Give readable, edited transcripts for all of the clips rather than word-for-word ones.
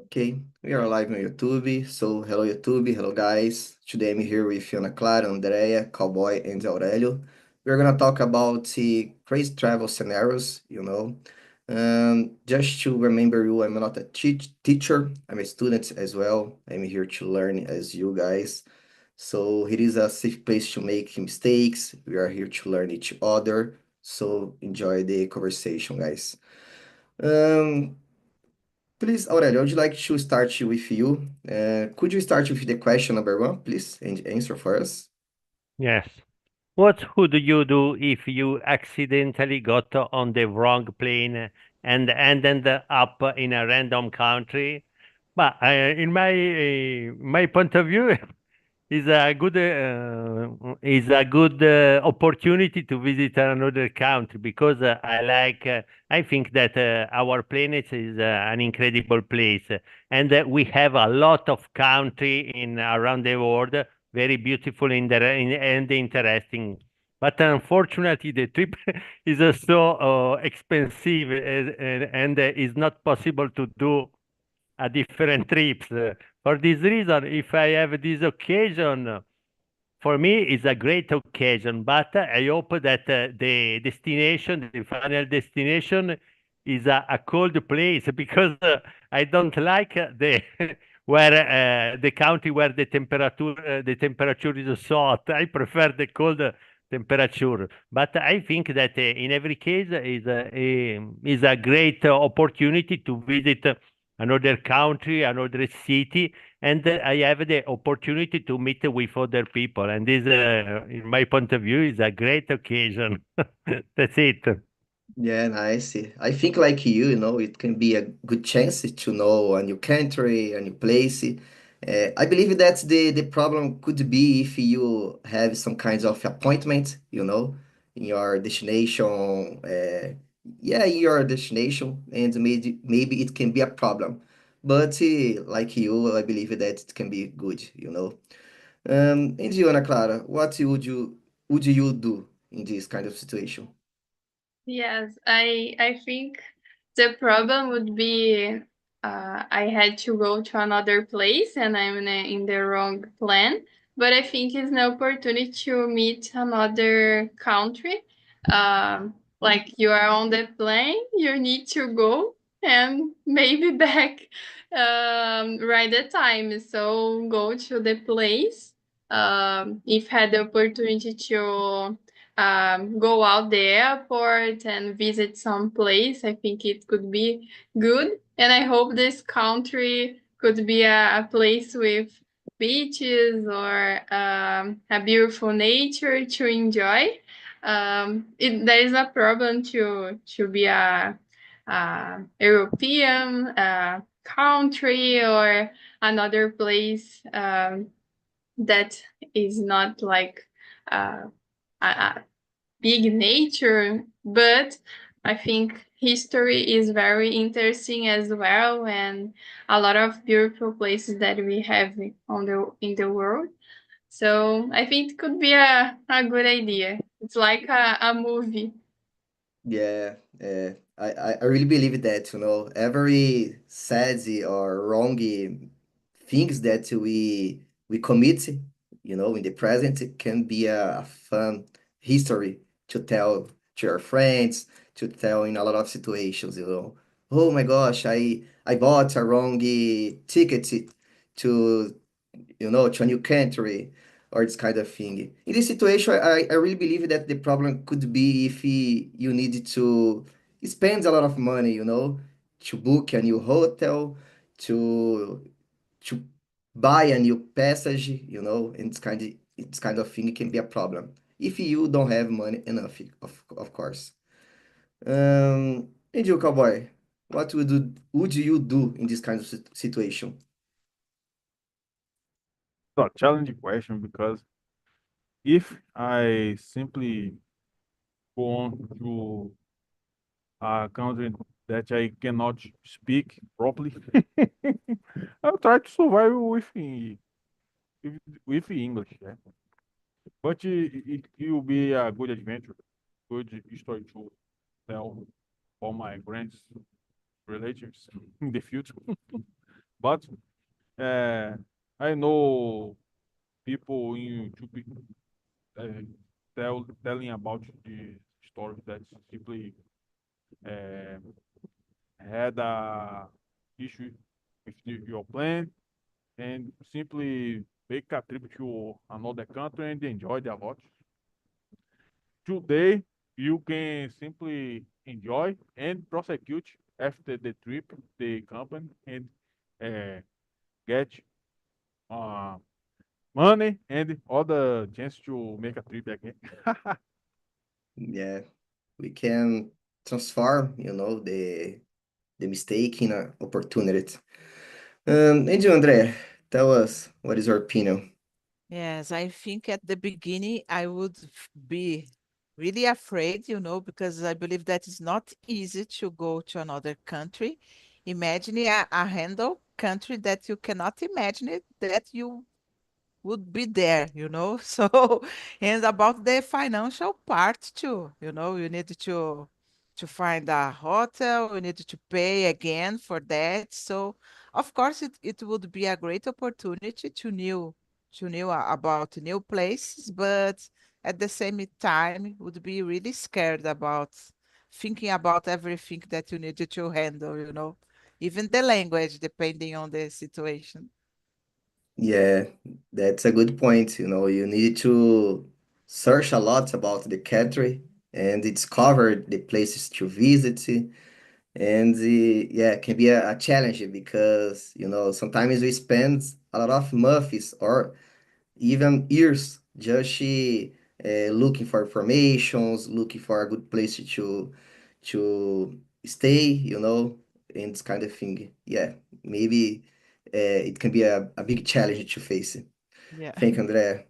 Okay, we are live on YouTube. So, hello YouTube, hello guys. Today I'm here with Ana Clara, Andrea, Cowboy, and Aurelio. We're gonna talk about the crazy travel scenarios. Just to remember you, I'm not a teacher, I'm a student as well. I'm here to learn as you guys. So, it is a safe place to make mistakes. We are here to learn each other. So, enjoy the conversation, guys. Um, Please, Aurelio, I would like to start with you. Could you start with the question number one, please, and answer for us? Yes. What would you do if you accidentally got on the wrong plane and ended up in a random country? But in my point of view, is a good opportunity to visit another country because I think that our planet is an incredible place, and we have a lot of country in around the world, very beautiful and interesting. But unfortunately, the trip is so expensive, and is not possible to do a different trips. For this reason, if I have this occasion, for me, it's a great occasion, but I hope that the final destination, is a cold place because I don't like the where the country where the temperature is so hot. I prefer the cold temperature. But I think that in every case is a great opportunity to visit another country, another city, and I have the opportunity to meet with other people. And this, in my point of view, is a great occasion. That's it. Yeah, nice. I think like you, it can be a good chance to know a new country, a new place. I believe that the problem could be if you have some kinds of appointment, in your destination. Yeah, in your destination, and maybe it can be a problem. But like you, I believe that it can be good. And you, Ana Clara, what would you do in this kind of situation? Yes, I think the problem would be I had to go to another place and I'm in the wrong plan. But I think it's an opportunity to meet another country. Like you are on the plane, you need to go and maybe back right at time. So go to the place. If had the opportunity to go out the airport and visit some place. I think it could be good. And I hope this country could be a place with beaches or a beautiful nature to enjoy. There is a problem to be a European country or another place that is not like uh, a big nature, but I think history is very interesting as well, and a lot of beautiful places that we have in the world. So I think it could be a good idea. It's like a movie. Yeah, I really believe that, every sad or wrong things that we commit, in the present can be a fun history to tell to your friends, to tell in a lot of situations. Oh my gosh, I bought a wrong ticket to a new country or this kind of thing. In this situation, I really believe that the problem could be if you need to spend a lot of money, to book a new hotel, to buy a new passage, and it's kind of thing can be a problem if you don't have money enough, of course. And you, cowboy, what would you do in this kind of situation? So, challenging question because if I simply go on to a country that I cannot speak properly, I'll try to survive with, with English. Yeah. But it will be a good adventure, good story to tell all my friends, relatives in the future. But I know people in YouTube telling about the story that simply uh, had a issue with your plan and simply make a trip to another country and enjoy it a lot. Today, you can simply enjoy and prosecute after the trip the company and uh, get uh, money and other chance to make a trip again. Yeah, we can transform, the mistake in an opportunity. And you, Andrea, tell us what is your opinion? Yes, I think at the beginning I would be really afraid, because I believe that it's not easy to go to another country. Imagine a handle country that you cannot imagine it, that you would be there, So, and about the financial part too, you need to find a hotel, you need to pay again for that. So, of course, it would be a great opportunity to know about new places, but at the same time, would be really scared about thinking about everything that you need to handle, even the language, depending on the situation. Yeah, that's a good point. You need to search a lot about the country and discover the places to visit. And yeah, it can be a challenge because, sometimes we spend a lot of months or even years just looking for informations, looking for a good place to stay, and this kind of thing. Yeah, maybe it can be a big challenge to face. Yeah. Thank you, Andrea.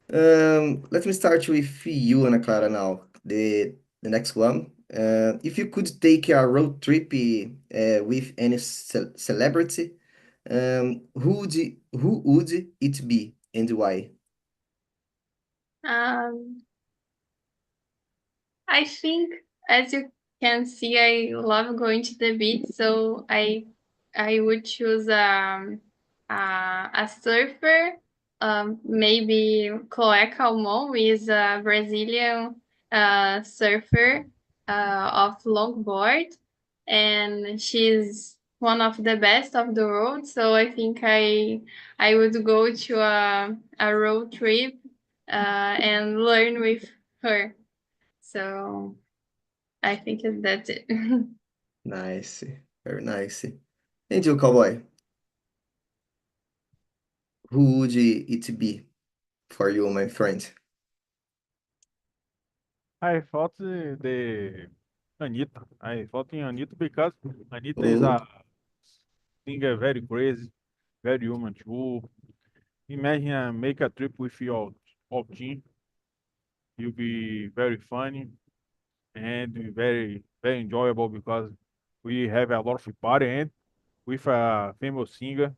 Let me start with you, Ana Clara, now. The next one. If you could take a road trip with any celebrity, who would it be and why? Um, I think, as you can see, I love going to the beach, so I would choose a surfer. Maybe Chloé Calmon is a Brazilian surfer of longboard, and she's one of the best of the world. So I think I would go to a road trip and learn with her. So I think that's it. Nice, very nice. And you, cowboy, who would it be for you, my friend? I thought the Anita. I thought in Anita because Anita is Oh, a singer very crazy, very human too. Imagine make a trip with your team. You'll be very funny and very very enjoyable because we have a lot of party and with a famous singer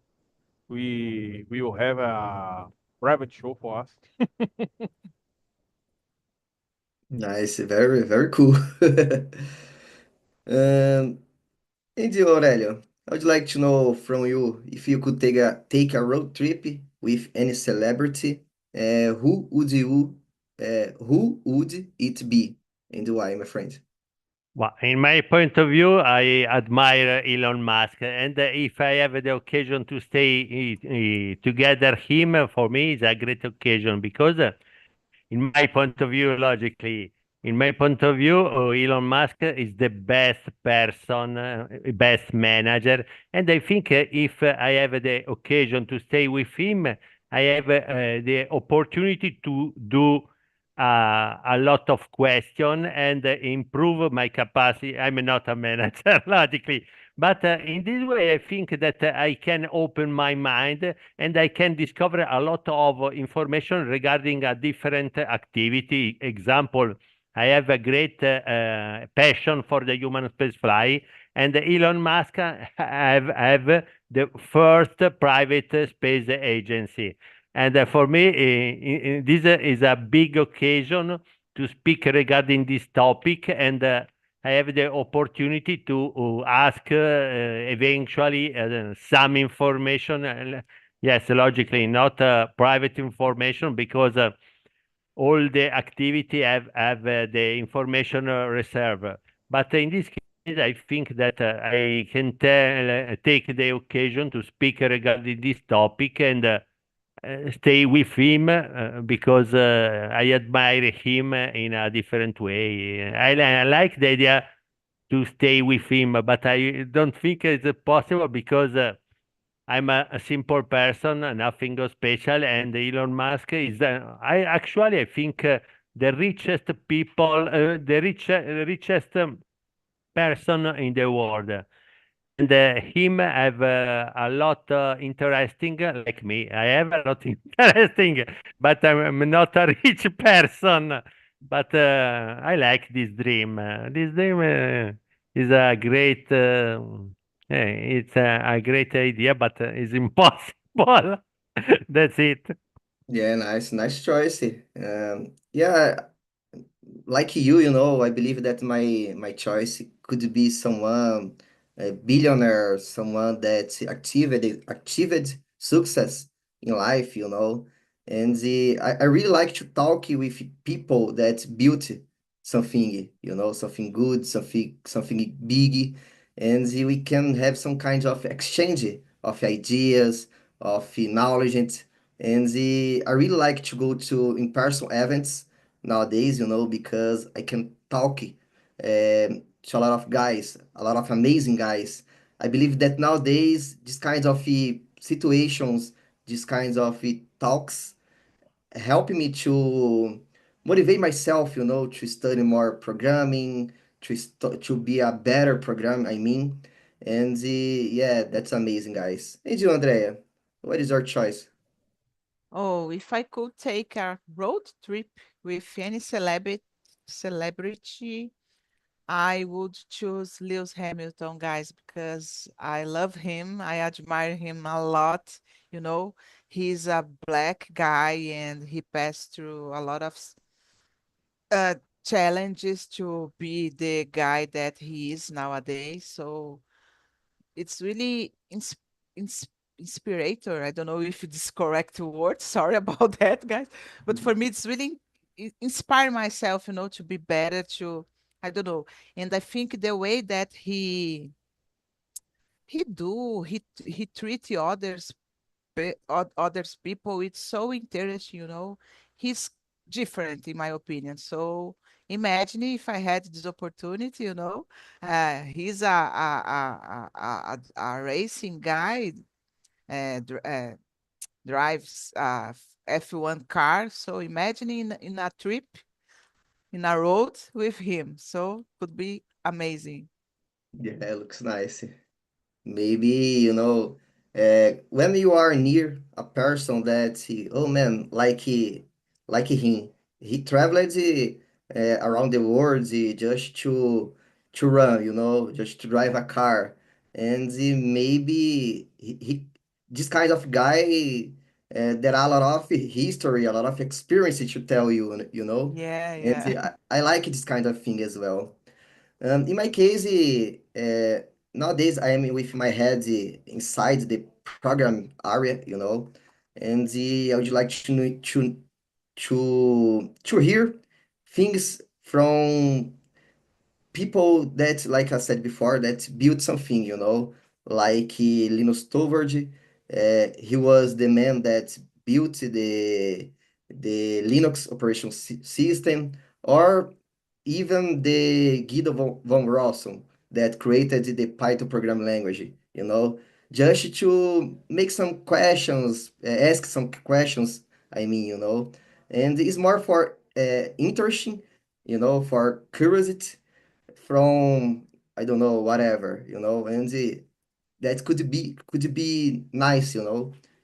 we will have a private show for us. nice, very, very cool. Um, and you, Aurelio, I would like to know from you if you could take a road trip with any celebrity, who would it be and why, my friend? Well, in my point of view, I admire Elon Musk, and if I have the occasion to stay together him, for me, it's a great occasion because, in my point of view, logically, in my point of view, Elon Musk is the best person, best manager, and I think if I have the occasion to stay with him, I have the opportunity to do a lot of question and improve my capacity. I'm not a manager, logically, but in this way, I think that I can open my mind and I can discover a lot of information regarding a different activity. Example, I have a great passion for the human space flight, and Elon Musk have the first private space agency. And for me, this is a big occasion to speak regarding this topic. And I have the opportunity to ask eventually some information. Yes, logically, not private information, because all the activity have the information reserve. But in this case, I think that I can take the occasion to speak regarding this topic and stay with him because I admire him in a different way. I like the idea to stay with him, but I don't think it's possible because I'm a simple person, nothing special, and Elon Musk is. I think the richest people, richest person in the world. And him have a lot interesting, like me. I have a lot interesting, but I'm not a rich person. But I like this dream. This dream is a great. It's a great idea, but it's impossible. That's it. Yeah, nice choice. Yeah, like you, I believe that my choice could be someone a billionaire, someone that achieved success in life. And I really like to talk with people that built something good, something big, and we can have some kind of exchange of ideas, of knowledge, and I really like to go to in-person events nowadays, because I can talk to a lot of guys, a lot of amazing guys. I believe that nowadays, these kinds of situations, these kinds of talks help me to motivate myself, to study more programming, to be a better program, I mean. And yeah, that's amazing, guys. And you, Andrea, what is your choice? Oh, if I could take a road trip with any celebrity, I would choose Lewis Hamilton, guys, because I love him. I admire him a lot. You know, he's a black guy and he passed through a lot of uh, challenges to be the guy that he is nowadays. So it's really inspirator. I don't know if it's correct word. Sorry about that, guys. But for me, it's really inspire myself, to be better, to, I don't know. And I think the way that he treat the others people, it's so interesting. He's different in my opinion. So imagine if I had this opportunity. He's a racing guy, drives F1 car. So imagine in a trip, in a road with him. So could be amazing. Yeah, looks nice. Maybe, when you are near a person that, oh man, like him, he traveled around the world just to run, just to drive a car. And maybe this kind of guy, there are a lot of history, a lot of experience to tell you. Yeah, And yeah. I like this kind of thing as well. In my case, nowadays I am with my head inside the program area, and I would like to hear things from people that, like I said before, that built something, like Linus Torvald. He was the man that built the Linux operation system, or even the Guido von Rossum that created the Python programming language, just to make some questions, ask some questions, I mean, and it's more for interesting, for curiosity from, I don't know, whatever, and that could be nice.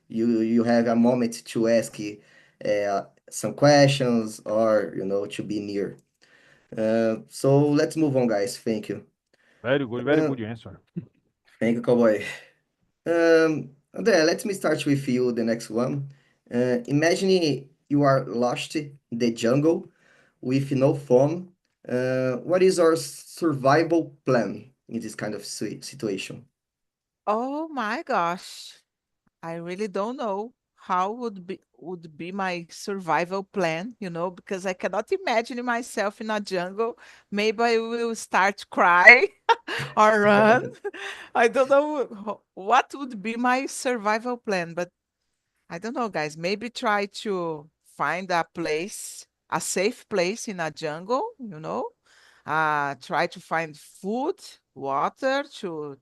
You have a moment to ask some questions or, to be near. So let's move on, guys. Thank you. Very Uh, good answer. Thank you, Cowboy. André, let me start with you, the next one. Imagine you are lost in the jungle with no phone, What is our survival plan in this kind of situation? Oh my gosh. I really don't know how would be my survival plan, because I cannot imagine myself in a jungle. Maybe I will start to cry or run. I don't know what would be my survival plan, but I don't know, guys. Maybe try to find a place, a safe place in a jungle, try to find food, water to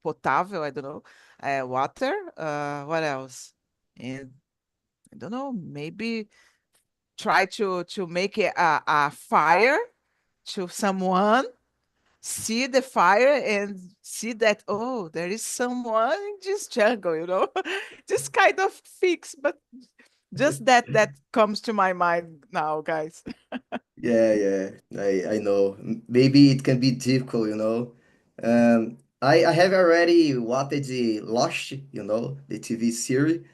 potable, I don't know, water. What else? And I don't know, maybe try to make a fire to someone, see the fire and see that, oh, there is someone in this jungle, this kind of fix, but just that comes to my mind now, guys. Yeah, yeah, I know. Maybe it can be difficult, you know. I have already watched the Lost, you know, the TV series,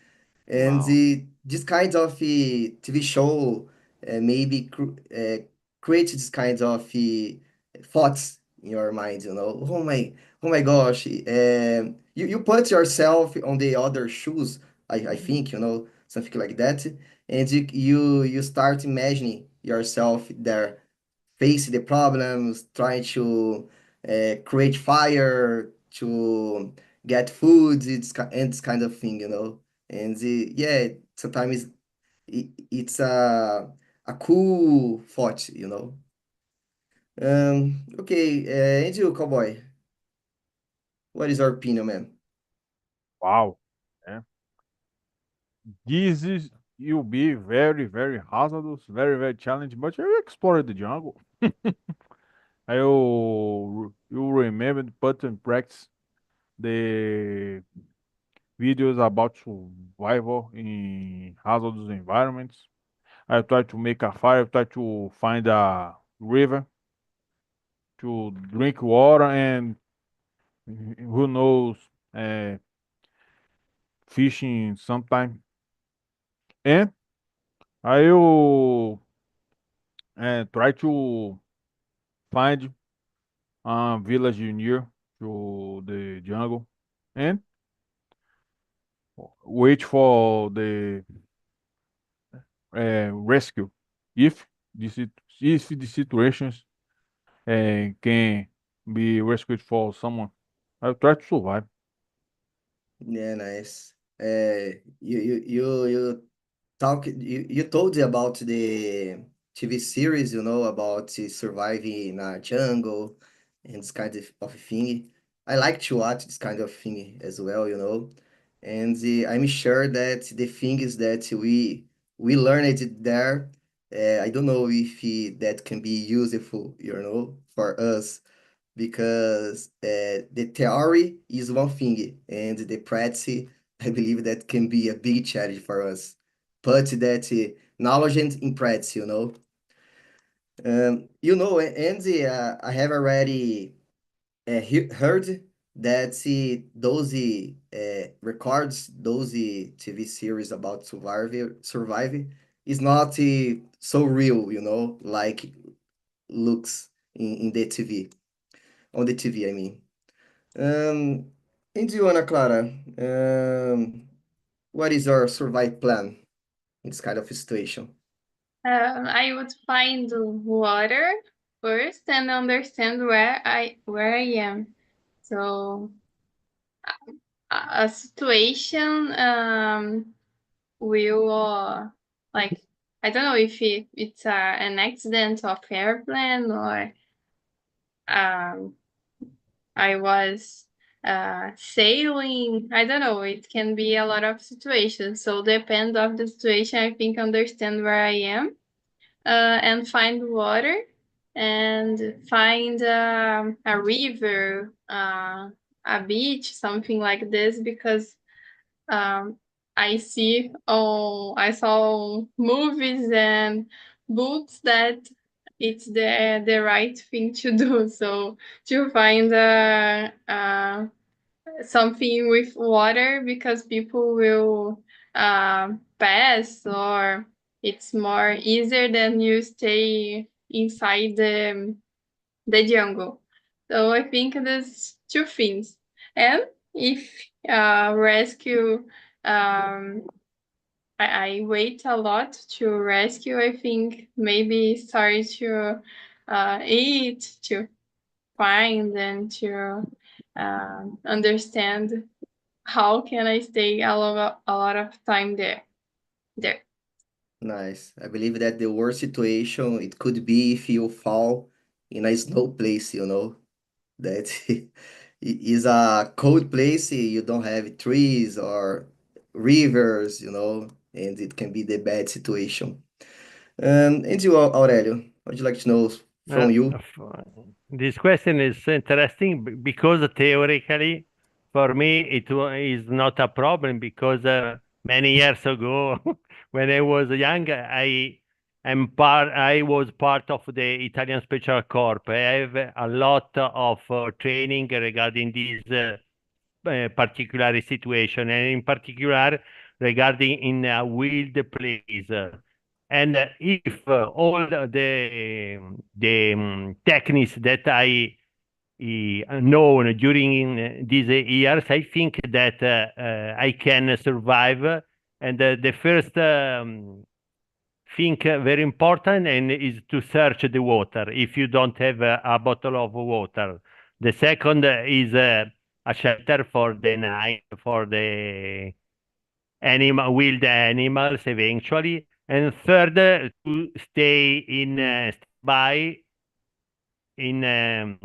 and Wow. this kind of TV show maybe creates this kind of thoughts in your mind, you know. Oh my gosh, you put yourself on the other shoes, I think, you know, something like that, and you start imagining yourself there, face the problems, trying to create fire, to get food, and this kind of thing, you know. And yeah, sometimes it's a cool thought, you know. Okay, and you, cowboy, what is your opinion, man? Wow. Yeah. This is will be very, very hazardous, very, very challenging, but you explored the jungle. You remember to put in practice the videos about survival in hazardous environments. I try to make a fire, try to find a river to drink water, and who knows, uh, fishing sometime. And I will try to find a village near to the jungle and wait for the rescue if if the situations can be rescued for someone. I'll try to survive. Yeah, nice. You you told about the TV series, you know, about surviving in a jungle and this kind of thing. I like to watch this kind of thing as well, you know. And I'm sure that the thing is that we learned it there. I don't know if that can be useful, you know, for us because the theory is one thing and the practice, I believe that can be a big challenge for us. Put that knowledge in practice, you know. You know, and I have already heard that those records, those TV series about surviving is not so real, you know, like looks in the TV, on the TV, I mean. Um, and you, Ana Clara, what is your survival plan in this kind of situation? I would find water first and understand where I am. So a situation will like, I don't know if it's an accident of airplane or um I was sailing. I don't know. It can be a lot of situations. So depend of the situation. I think understand where I am and find water and find a river, a beach, something like this, because um, I saw movies and books that it's the right thing to do. So to find something with water because people will pass, or it's more easier than you stay inside the jungle. So I think there's two things. And if rescue, I wait a lot to rescue, I think maybe start to eat, to find and to understand how can I stay a lot of time there. Nice. I believe that the worst situation it could be if you fall in a snow place, you know, that is a cold place, you don't have trees or rivers, you know, and it can be the bad situation. And you, Aurelio, what would you like to know from you? This question is interesting because theoretically, for me, is not a problem because many years ago, when I was young, I was part of the Italian Special Corps. I have a lot of training regarding this particular situation, and in particular regarding in a wild place. And if all the techniques that I known during these years, I think that I can survive. And the first thing very important and is to search the water if you don't have a bottle of water. The second is a shelter for the night for the wild animals eventually. And third, to stay in by in the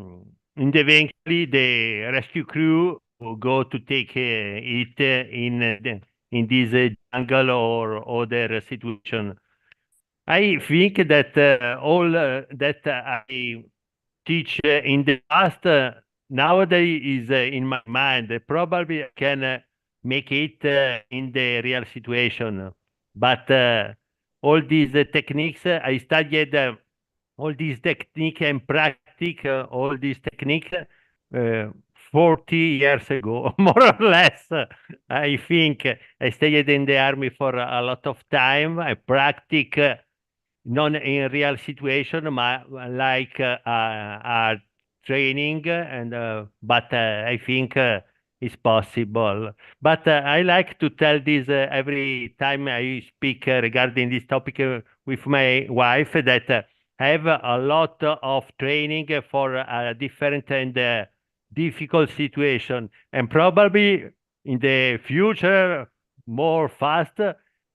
eventually the rescue crew will go to take it in this jungle or other situation. I think that all that I teach in the past nowadays is in my mind. Probably I can make it in the real situation. But all these techniques, I studied all these technique and practice all these techniques uh, 40 years ago, more or less. I think I stayed in the army for a lot of time. I practice non in real situation, like training, and but I think it's possible. But I like to tell this every time I speak regarding this topic with my wife that I have a lot of training for a different and difficult situation, and probably in the future more fast.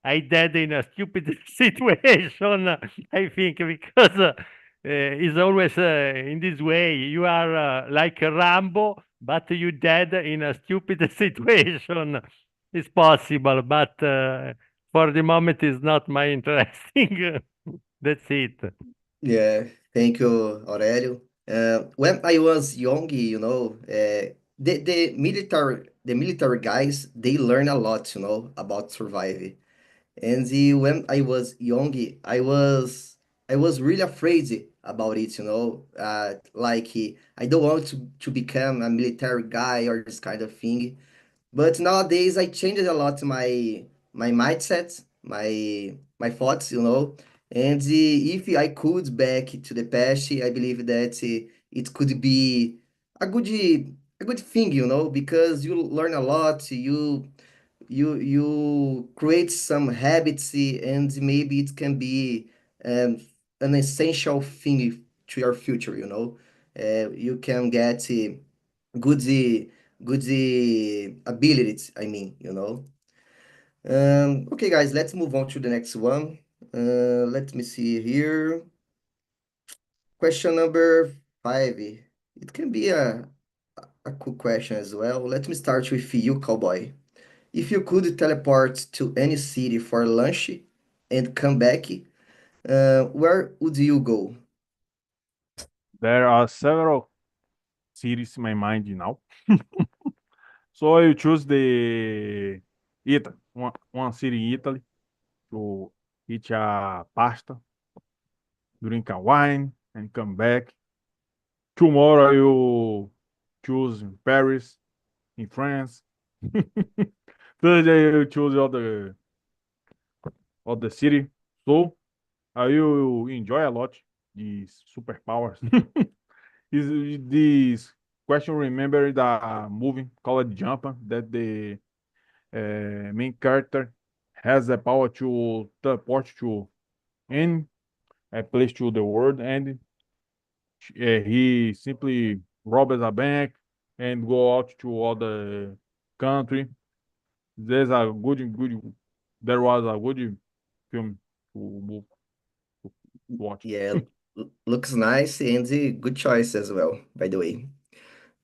I did in a stupid situation, I think, because it's always in this way. You are like a Rambo, but you dead in a stupid situation. It's possible, but for the moment, it's not my interesting. That's it. Yeah, thank you, Aurelio. When I was young, you know, the military guys they learn a lot, you know, about surviving. And when I was young, I was really afraid about it, you know. Like I don't want to become a military guy or this kind of thing. But nowadays I changed a lot my mindset, my thoughts, you know. And if I could back to the past, I believe that it could be a good thing, you know, because you learn a lot, you create some habits, and maybe it can be um, an essential thing to your future, you know. You can get good good abilities, I mean, you know. Okay, guys, let's move on to the next one. Let me see here. Question number 5. It can be a cool question as well. Let me start with you, cowboy. If you could teleport to any city for lunch and come back, where would you go? There are several cities in my mind now. So I choose the Italy, one city in Italy to eat a pasta, drink a wine, and come back. Tomorrow I will choose in Paris, in France. Thursday I will choose other city. So I will enjoy a lot these superpowers. Is this question remember the movie called Jumper that the main character has the power to teleport to any place to the world, and he simply robs a bank and go out to other country. There's a good there was a good film to watch. Yeah, looks nice and good choice as well, by the way.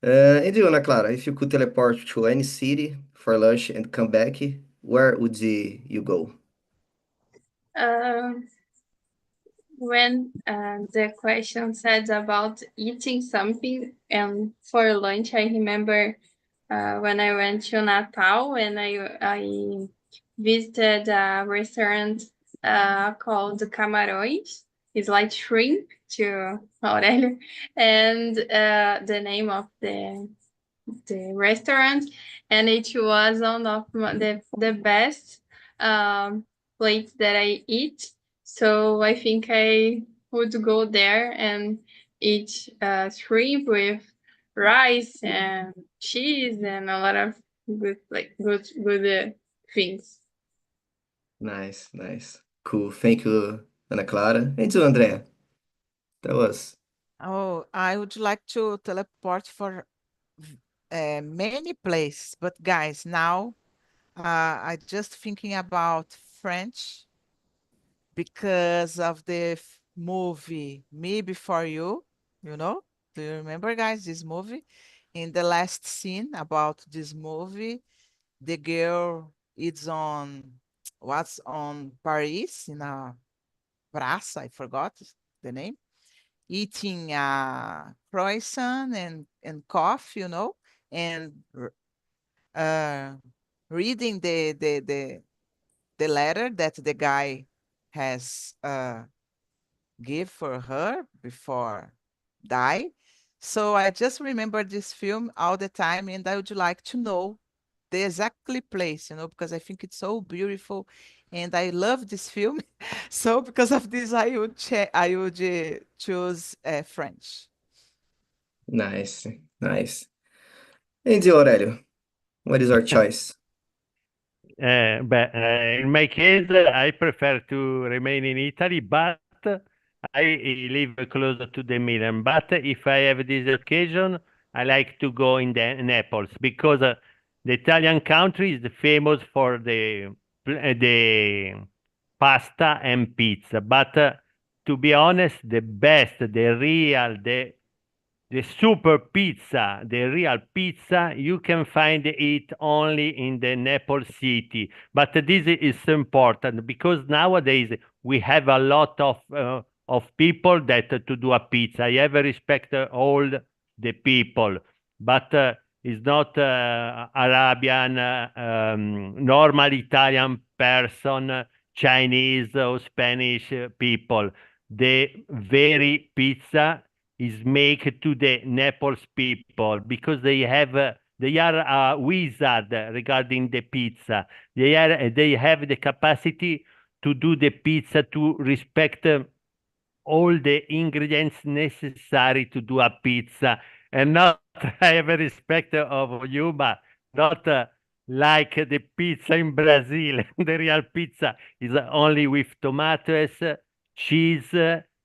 And you, Ana Clara, if you could teleport to any city for lunch and come back, where would you go? Um, when the question said about eating something and for lunch, I remember when I went to Natal and I visited a restaurant called Camarões. It's like shrimp to Aurelio, and the name of the restaurant, and it was one of the best plates that I eat. So I think I would go there and eat shrimp with rice and cheese and a lot of good things. Nice, nice. Cool. Thank you, Ana Clara. And you, Andrea? Tell us. Oh, I would like to teleport for many places, but guys, now I just thinking about French because of the movie Me Before You, you know? Do you remember, guys, this movie? In the last scene about this movie, the girl is on what's on Paris in a praça, I forgot the name, eating a croissant and coffee, and uh, reading the letter that the guy has give for her before die. So I just remember this film all the time, and I would like to know the exactly place, because I think it's so beautiful, and I love this film. So because of this, I would choose French. Nice, nice. And you, Aurelio? What is our choice? In my case, I prefer to remain in Italy, but I live closer to the Milan. But if I have this occasion, I like to go in the Naples because the Italian country is famous for the pasta and pizza. But to be honest, the best, the super pizza, the real pizza, you can find it only in the Naples city. But this is important because nowadays we have a lot of people that to do a pizza. I have respect all the people, but it's not Arabian, normal Italian person, Chinese or Spanish people. The very pizza is made to the Naples people because they are a wizard regarding the pizza. They have the capacity to do the pizza to respect all the ingredients necessary to do a pizza and not I have a respect of you, but not like the pizza in Brazil. The real pizza is only with cheese,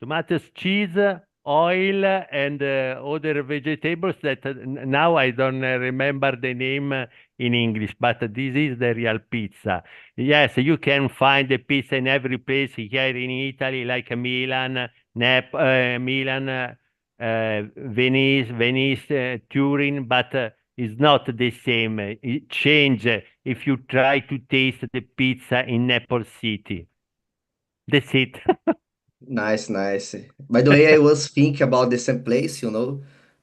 tomatoes, cheese, oil, and other vegetables that now I don't remember the name in English, but this is the real pizza. Yes, you can find the pizza in every place here in Italy, like Milan, Milan, Venice, Turin, but it's not the same. It change if you try to taste the pizza in Naples City. That's it. Nice, nice. By the way, I was thinking about the same place,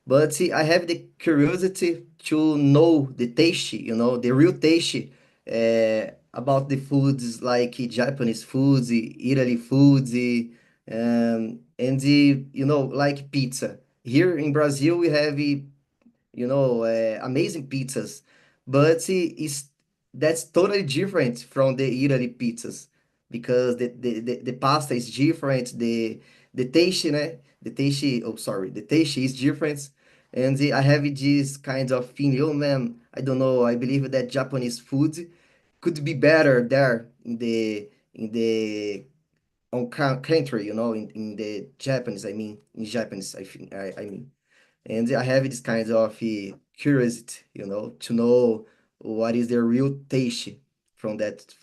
but see, I have the curiosity to know the taste, the real taste about the foods like Japanese foods, Italy foods, and like pizza. Here in Brazil, we have amazing pizzas, but that's totally different from the Italy pizzas because the pasta is different, the taste, né? The taste, oh, sorry, the taste is different. And I have this kind of feeling, oh man, I don't know, I believe that Japanese food could be better there in the country, in the Japanese, I mean, in Japanese, I mean. And I have this kind of curiosity, to know what is the real taste from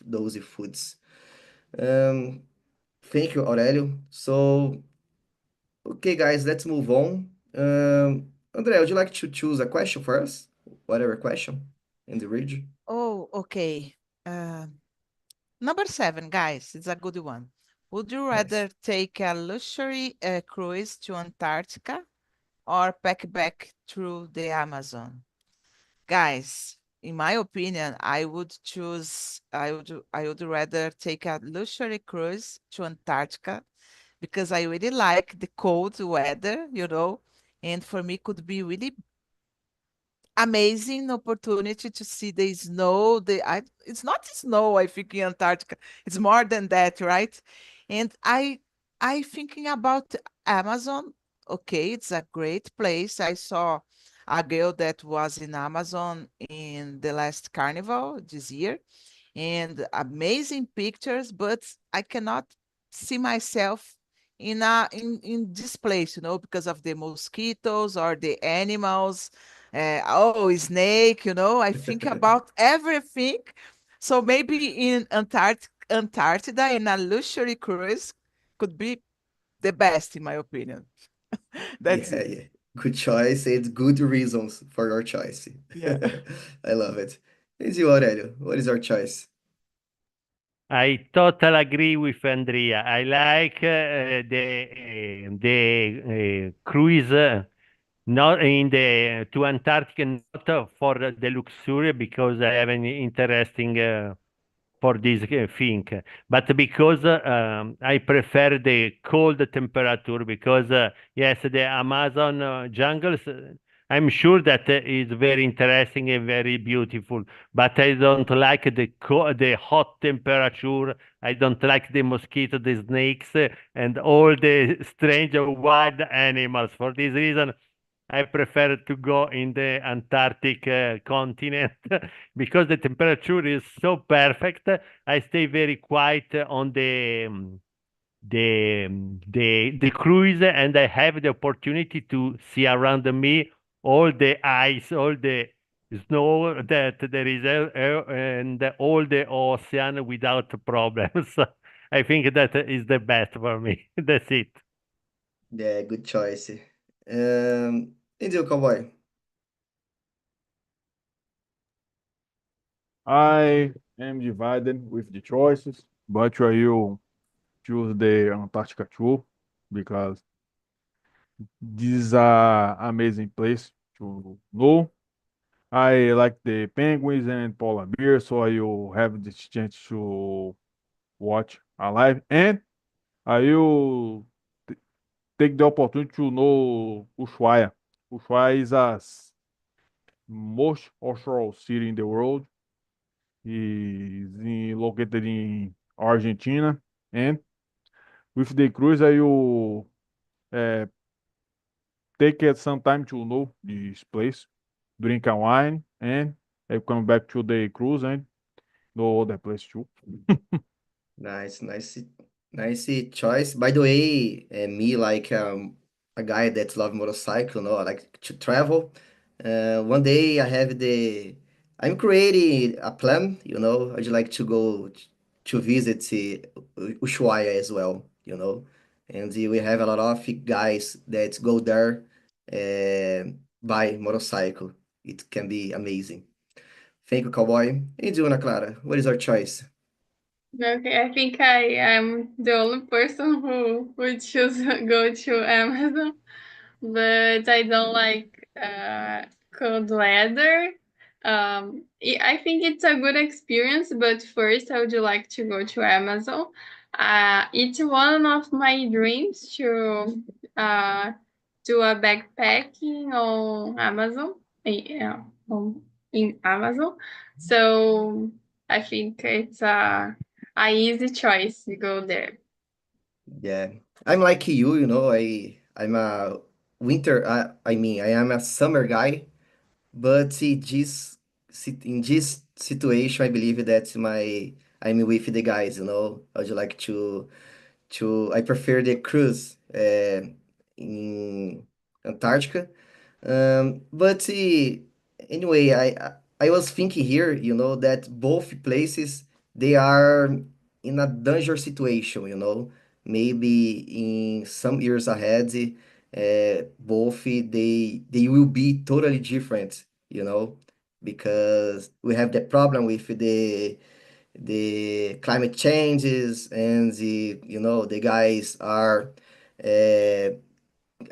those foods. Um, Thank you, Aurelio. So, okay, guys, let's move on. Andrea, would you like to choose a question for us? Whatever question in the region? Oh, okay. Uh, Number 7, guys, it's a good one. Would you Nice. rather take a luxury cruise to Antarctica or pack back through the Amazon? Guys, in my opinion, I would rather take a luxury cruise to Antarctica because I really like the cold weather, and for me could be really amazing opportunity to see the snow. It's not snow, I think, in Antarctica. It's more than that, right? And I thinking about Amazon. Okay, it's a great place. I saw a girl that was in Amazon in the last carnival this year and amazing pictures, but I cannot see myself in this place, because of the mosquitoes or the animals. Oh, snake, I think about everything. So maybe in Antarctica in a luxury cruise could be the best in my opinion. That's Yeah, it. yeah. Good choice and good reasons for your choice. Yeah. I love it. And you, Aurelio, what is your choice? I totally agree with Andrea. I like the cruise not in the to Antarctica, not for the luxury because I have an interesting for this thing, but because I prefer the cold temperature because yes, the Amazon jungles. I'm sure that is very interesting and very beautiful, but I don't like the hot temperature. I don't like the mosquito, the snakes, and all the strange wild animals. For this reason, I prefer to go in the Antarctic continent because the temperature is so perfect. I stay very quiet on the cruise, and I have the opportunity to see around me all the ice, all the snow that there is, and all the ocean without problems. I think that is the best for me. That's it. Yeah, good choice. And you, cowboy? I am divided with the choices, but I will choose the Antarctica too because this is a amazing place to know. I like the penguins and polar bears, so I will have the chance to watch alive, and I will take the opportunity to know Ushuaia. Ushuaia is most offshore city in the world. Located in Argentina, and with the cruise, I will uh, take some time to know this place, drink a wine, and I come back to the cruise and know the place too. Nice, nice choice. By the way, me like a guy that love motorcycle, I like to travel. One day I'm creating a plan, I'd like to go to visit Ushuaia as well, and we have a lot of guys that go there by motorcycle. It can be amazing. Thank you, cowboy. And you, Ana Clara, what is our choice? Okay, I think I am the only person who would choose go to Amazon, but I don't like cold weather. I think it's a good experience, but first I would like to go to Amazon. It's one of my dreams to uh, do a backpacking on Amazon. Yeah, in Amazon. So I think it's a easy choice to go there. Yeah, I'm like you know, I'm a winter, I am a summer guy, but in this situation, I believe that I'm with the guys, you know. I would like I prefer the cruise in Antarctica. But anyway, I was thinking here, you know, that both places they are in a danger situation, you know. Maybe in some years ahead, both they will be totally different, you know, because we have the problem with the climate changes and the you know the guys are uh,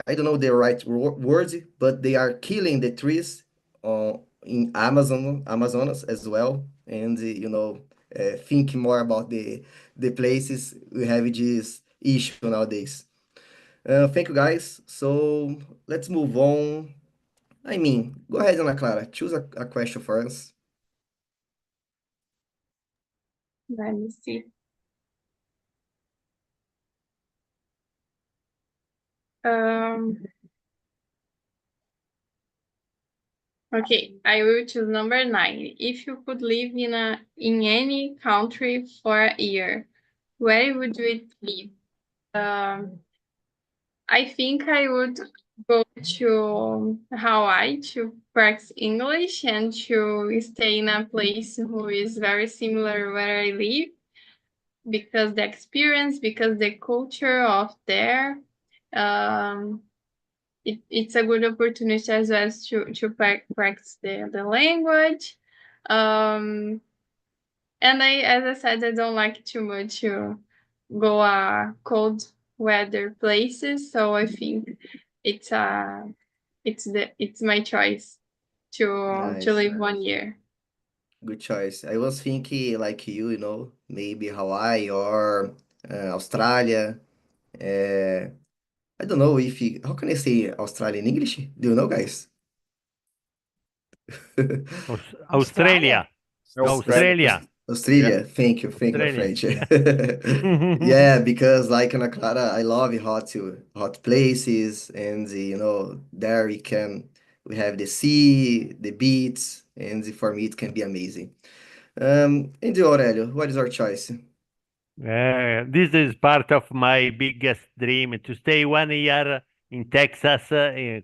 I don't know the right words, but they are killing the trees in Amazonas as well, and you know, think more about the places we have this issue nowadays. Thank you guys. So let's move on. I mean, go ahead, Ana Clara. Choose a question for us. Let me see. Um, okay, I will choose number 9. If you could live in any country for a year, where would you live? Um, I think I would go to Hawaii to practice English and to stay in a place who is very similar where I live because the experience, because the culture of there. Um, it's a good opportunity as well to practice the language. Um, and as I said, I don't like too much to go cold weather places, so I think it's it's my choice to Nice. live 1 year. Good choice. I was thinking like you know, maybe Hawaii or Australia. Uh, I don't know if how can I say Australia in English? Do you know, guys? Australia. Australia? Australia. Australia. Yeah. Australia. Thank you, my Australia. French. Yeah. Yeah, because like Ana Clara, I love hot places, and you know there we have the sea, the beach, and for me it can be amazing. And you, Aurelio, what is our choice? This is part of my biggest dream to stay 1 year in Texas,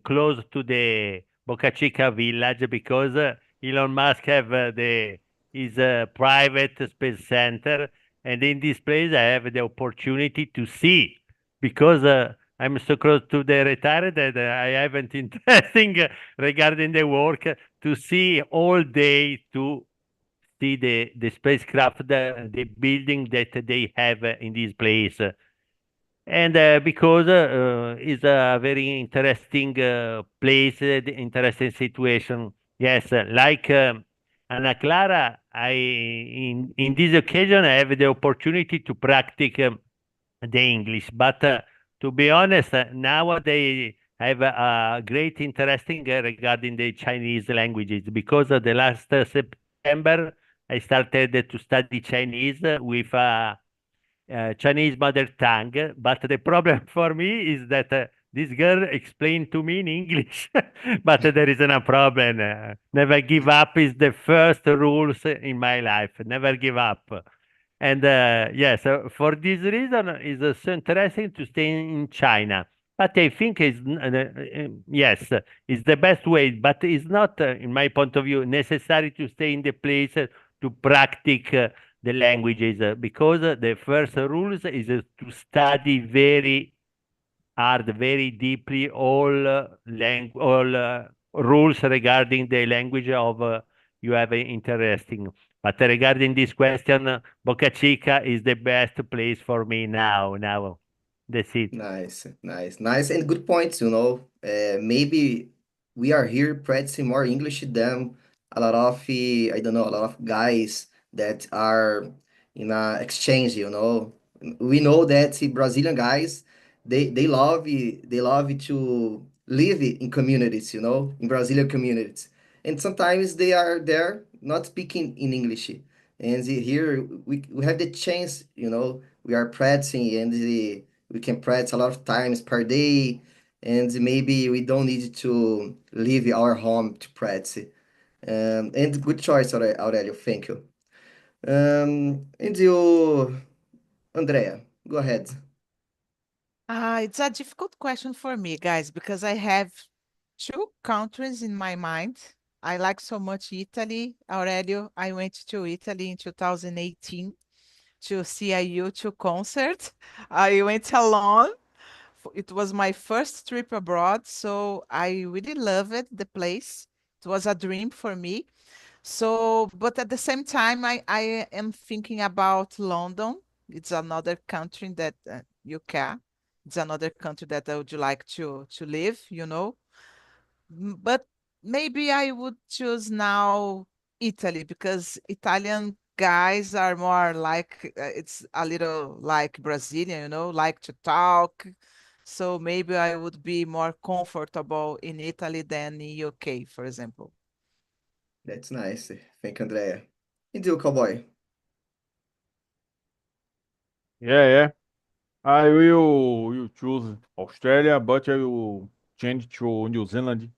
close to the Boca Chica village, because Elon Musk have the his private space center, and in this place I have the opportunity to see, because I'm so close to the retired that I haven't interesting regarding the work, to see all day, to see the spacecraft, the building that they have in this place. And because it's a very interesting place, the interesting situation. Yes, like Ana Clara, in this occasion I have the opportunity to practice the English. But to be honest, nowadays I have a great interesting regarding the Chinese languages, because the last September I started to study Chinese with Chinese mother tongue. But the problem for me is that this girl explained to me in English, but there isn't a problem. Never give up is the first rules in my life. Never give up. And yes, for this reason, it's so interesting to stay in China. But I think yes, it's the best way. But it's not, in my point of view, necessary to stay in the place to practice the languages, because the first rules is to study very hard, very deeply all all rules regarding the language of you have interesting. But regarding this question, Boca Chica is the best place for me now. Now, that's it. Nice, and good points. You know, maybe we are here practicing more English than a lot of, I don't know, a lot of guys that are in a exchange. You know, we know that the Brazilian guys they love to live in communities. You know, in Brazilian communities, and sometimes they are there not speaking in English. And here we have the chance. You know, we are practicing and We can practice a lot of times per day, and maybe we don't need to leave our home to practice. And good choice, Aurelio. Thank you. And you, Andrea, go ahead. It's a difficult question for me, guys, because I have two countries in my mind. I like so much Italy. Aurelio, I went to Italy in 2018 to see a U2 concert. I went alone. It was my first trip abroad, so I really loved the place. It was a dream for me. So, but at the same time, I am thinking about London. It's another country that UK. It's another country that I would like to live, you know. But maybe I would choose now Italy because Italian guys are more like it's a little like Brazilian, you know, like to talk. So maybe I would be more comfortable in Italy than in UK, for example. That's nice. Thank you, Andrea. And you, cowboy? Yeah. I will choose Australia, but I will change to New Zealand.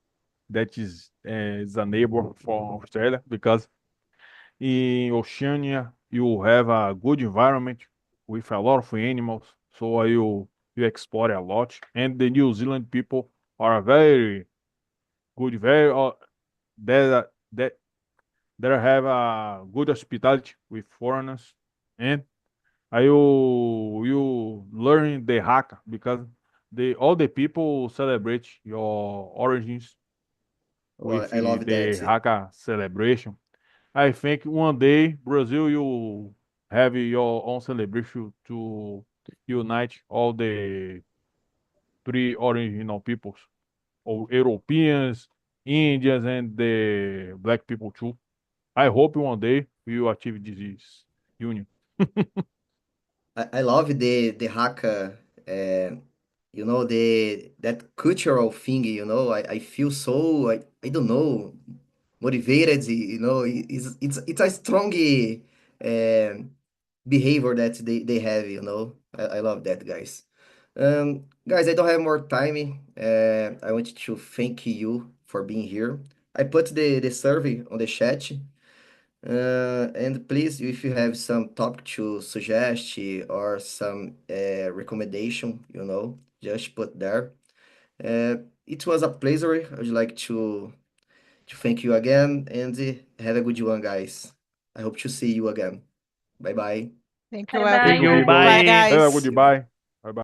That is a neighbor for Australia because in Oceania you have a good environment with a lot of animals. So I will you explore a lot, and the New Zealand people are very good, very that they have a good hospitality with foreigners, and I you learn the Haka because all the people celebrate your origins Oh, with I love the that. Haka celebration. I think one day Brazil you have your own celebration to unite all the three original peoples, or Europeans, Indians, and the black people too. I hope one day we will achieve this union. I love the Haka, the that cultural thing, I feel so, I don't know, motivated, it's a strong behavior that they have, I love that, guys. Guys, I don't have more time. I want to thank you for being here. I put the survey on the chat. And please, if you have some topic to suggest or some recommendation, just put there. It was a pleasure. I would like to thank you again and have a good one, guys. I hope to see you again. Bye bye. Thank you, Bye Thank bye, you. everyone. guys. Bye, Bye. Have a guys. good bye.